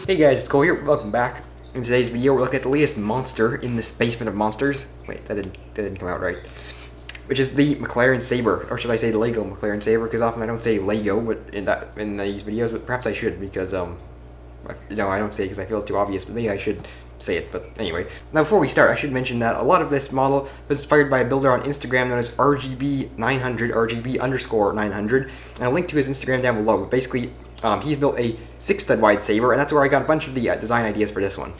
Hey guys, it's Cole here. Welcome back. In today's video, we're looking at the latest monster in this basement of monsters. Wait, that didn't come out right. Which is the McLaren Sabre, or should I say the Lego McLaren Sabre? Because often I don't say Lego, but in these videos, but perhaps I should because I don't say it because I feel it's too obvious. But maybe I should say it. But anyway, now before we start, I should mention that a lot of this model was inspired by a builder on Instagram known as RGB900, RGB_900, and I'll link to his Instagram down below. But basically, he's built a 6-stud wide Sabre, and that's where I got a bunch of the design ideas for this one.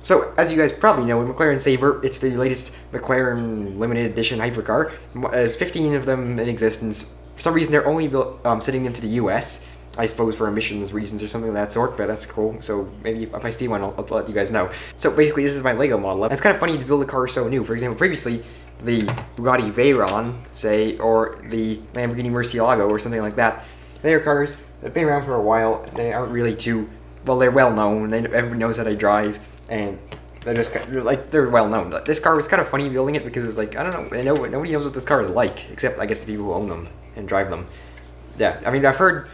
So, as you guys probably know, with McLaren Sabre, it's the latest McLaren limited edition hypercar. There's 15 of them in existence. For some reason, they're only sending them to the US, I suppose for emissions reasons or something of that sort, but that's cool. So maybe if I see one, I'll let you guys know. So basically, this is my Lego model. And it's kind of funny to build a car so new. For example, previously, the Bugatti Veyron, say, or the Lamborghini Murcielago or something like that, they are cars they've been around for a while. They aren't really too, well, they're well known. Everyone knows how they drive, and they're just they're well known. This car was kind of funny building it because it was like, I don't know, nobody knows what this car is like except I guess the people who own them and drive them. Yeah, I mean, I've heard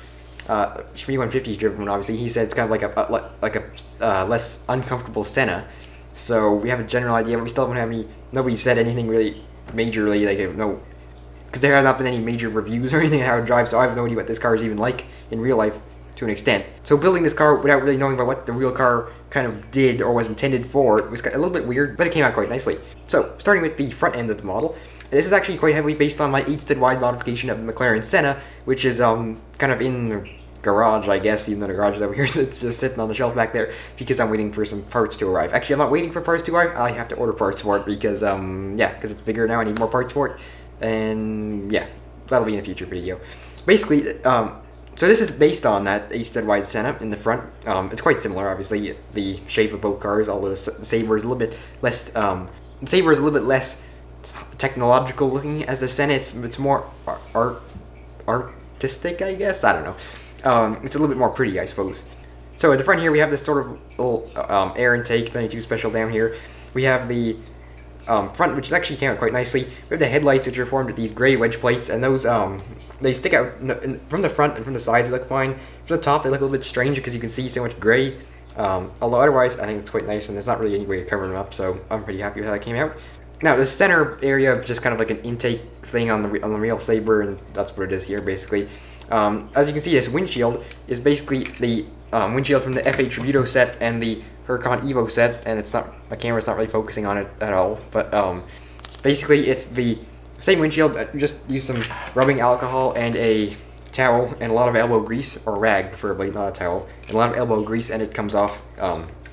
Shmee 150's driven one. Obviously, he said it's kind of like a less uncomfortable Senna. So we have a general idea, but we still don't have any. Nobody said anything really majorly, like no. Because there have not been any major reviews or anything on how it drives, so I have no idea what this car is even like in real life to an extent. So building this car without really knowing about what the real car kind of did or was intended for, it was a little bit weird, but it came out quite nicely. So, starting with the front end of the model, this is actually quite heavily based on my 8-stud wide modification of the McLaren Senna, which is kind of in the garage, I guess, even though the garage is over here, so it's just sitting on the shelf back there, because I'm waiting for some parts to arrive. Actually, I'm not waiting for parts to arrive, I have to order parts for it, because, because it's bigger now, I need more parts for it. And yeah, that'll be in a future video. Basically, so this is based on that 8-stud wide Senna in the front. It's quite similar, obviously, the shape of both cars, although the Sabre is a little bit less. Sabre is a little bit less technological looking as the Senna. It's more artistic, I guess. I don't know. It's a little bit more pretty, I suppose. So at the front here, we have this sort of little air intake, nothing too special down here. We have the front, which actually came out quite nicely. We have the headlights, which are formed with these gray wedge plates, and those they stick out from the front and from the sides. They look fine. From the top, they look a little bit strange because you can see so much gray. Although otherwise, I think it's quite nice, and there's not really any way to cover them up. So I'm pretty happy with how that came out. Now the center area, just kind of like an intake thing on the real Sabre, and that's what it is here basically. As you can see, this windshield is basically the windshield from the F8 Tributo set and the Huracan Evo set, and it's not, my camera's not really focusing on it at all, but basically it's the same windshield. You just use some rubbing alcohol and a towel and a lot of elbow grease, or rag preferably, not a towel, and a lot of elbow grease, and it comes off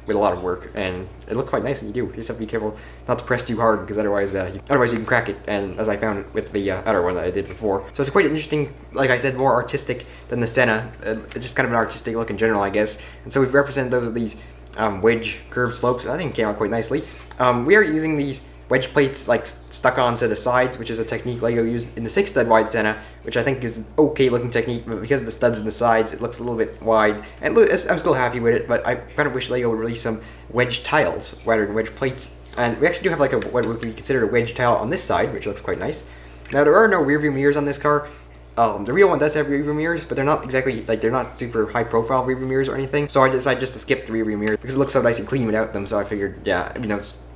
with a lot of work, and it looks quite nice when you do. You just have to be careful not to press too hard, because otherwise you can crack it, and as I found it with the other one that I did before. So it's quite interesting, like I said, more artistic than the Senna. It's just kind of an artistic look in general, I guess. And so we've represented those with these wedge curved slopes. I think it came out quite nicely. We are using these wedge plates like stuck onto the sides, which is a technique Lego used in the 6-stud wide Senna, which I think is an okay looking technique, but because of the studs in the sides, it looks a little bit wide. And I'm still happy with it, but I kind of wish Lego would release some wedge tiles rather than wedge plates. And we actually do have like what would be considered a wedge tile on this side, which looks quite nice. Now there are no rear view mirrors on this car. The real one does have rear view mirrors, but they're not exactly, like, they're not super high profile rear view mirrors or anything. So I decided just to skip the rear view mirrors because it looks so nice and clean without them. So I figured, yeah,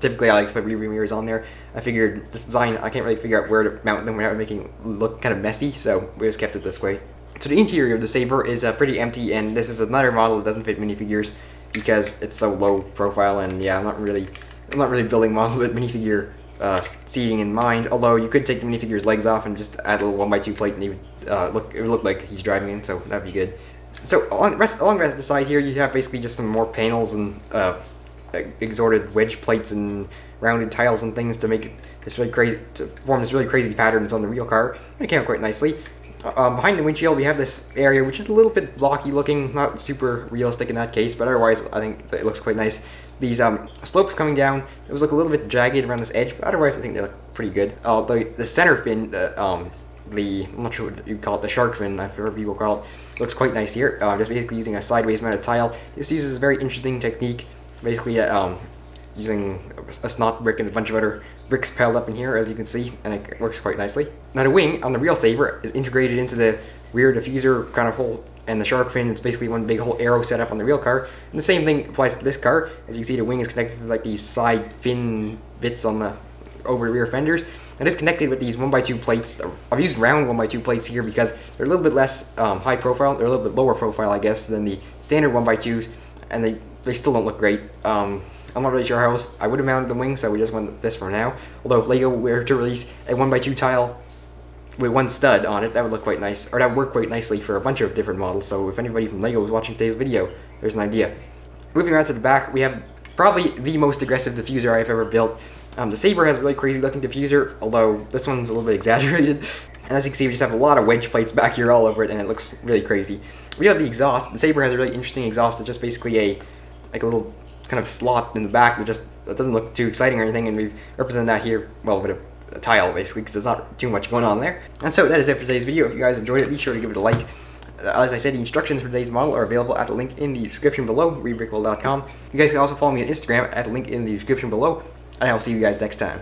typically I like to put rear view mirrors on there. I figured this design, I can't really figure out where to mount them without making it look kind of messy, so we just kept it this way. So the interior of the Sabre is pretty empty, and this is another model that doesn't fit minifigures because it's so low profile, and yeah, I'm not really building models with minifigure seating in mind, although you could take the minifigure's legs off and just add a little 1x2 plate, and it would look like he's driving in, so that'd be good. So along the rest of the side here, you have basically just some more panels and exorted wedge plates and rounded tiles and things to make this really crazy, to form this really crazy patterns on the real car. It came out quite nicely. Behind the windshield, we have this area which is a little bit blocky looking, not super realistic in that case, but otherwise I think it looks quite nice. These slopes coming down, it was like a little bit jagged around this edge, but otherwise I think they look pretty good. The center fin, I'm not sure what you call it, the shark fin, I've heard people call it, looks quite nice here. Just basically using a sideways mounted tile. This uses a very interesting technique, basically using a snot brick and a bunch of other bricks piled up in here, as you can see, and it works quite nicely. Now the wing on the real Sabre is integrated into the rear diffuser kind of hole, and the shark fin, it's basically one big whole arrow setup on the real car. And the same thing applies to this car. As you can see, the wing is connected to like these side fin bits on the over rear fenders, and it's connected with these 1x2 plates. I've used round 1x2 plates here because they're a little bit less high profile, they're a little bit lower profile, I guess, than the standard 1x2s, and they still don't look great. I'm not really sure how else I would have mounted the wing, so we just went with this for now. Although if Lego were to release a 1x2 tile with one stud on it, that would look quite nice, or that would work quite nicely for a bunch of different models. So if anybody from Lego is watching today's video, there's an idea. Moving around to the back, we have probably the most aggressive diffuser I've ever built. The Sabre has a really crazy looking diffuser, although this one's a little bit exaggerated. And as you can see, we just have a lot of wedge plates back here all over it, and it looks really crazy. We have the exhaust. The Sabre has a really interesting exhaust. It's just basically a little kind of slot in the back that doesn't look too exciting or anything, and we've represented that here, well, with a tile basically, because there's not too much going on there. And so that is it for today's video. If you guys enjoyed it, be sure to give it a like. As I said, the instructions for today's model are available at the link in the description below, rebrickable.com. You guys can also follow me on Instagram at the link in the description below, and I will see you guys next time.